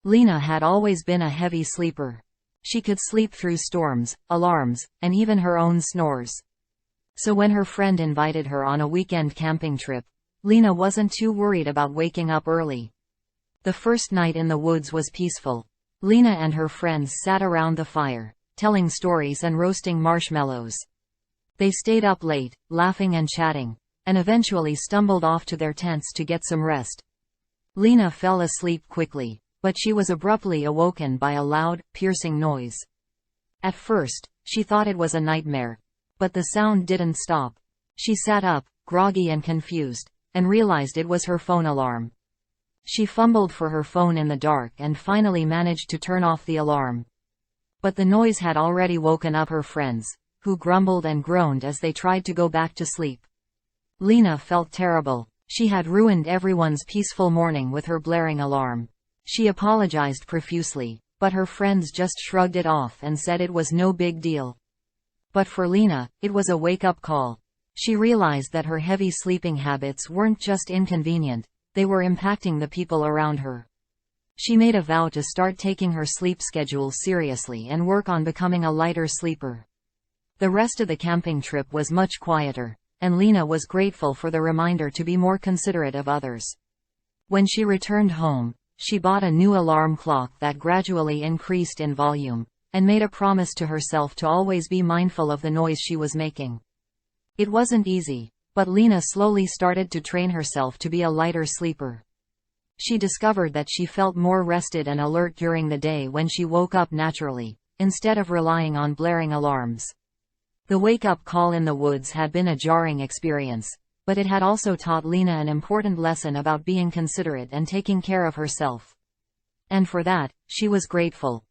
Lena had always been a heavy sleeper. She could sleep through storms, alarms, and even her own snores. So when her friend invited her on a weekend camping trip, Lena wasn't too worried about waking up early. The first night in the woods was peaceful. Lena and her friends sat around the fire, telling stories and roasting marshmallows. They stayed up late, laughing and chatting, and eventually stumbled off to their tents to get some rest. Lena fell asleep quickly, but she was abruptly awoken by a loud, piercing noise. At first, she thought it was a nightmare, but the sound didn't stop. She sat up, groggy and confused, and realized it was her phone alarm. She fumbled for her phone in the dark and finally managed to turn off the alarm. But the noise had already woken up her friends, who grumbled and groaned as they tried to go back to sleep. Lena felt terrible. She had ruined everyone's peaceful morning with her blaring alarm. She apologized profusely, but her friends just shrugged it off and said it was no big deal. But for Lena, it was a wake-up call. She realized that her heavy sleeping habits weren't just inconvenient, they were impacting the people around her. She made a vow to start taking her sleep schedule seriously and work on becoming a lighter sleeper. The rest of the camping trip was much quieter, and Lena was grateful for the reminder to be more considerate of others. When she returned home, she bought a new alarm clock that gradually increased in volume, and made a promise to herself to always be mindful of the noise she was making. It wasn't easy, but Lena slowly started to train herself to be a lighter sleeper. She discovered that she felt more rested and alert during the day when she woke up naturally, instead of relying on blaring alarms. The wake-up call in the woods had been a jarring experience, but it had also taught Lena an important lesson about being considerate and taking care of herself. And for that, she was grateful.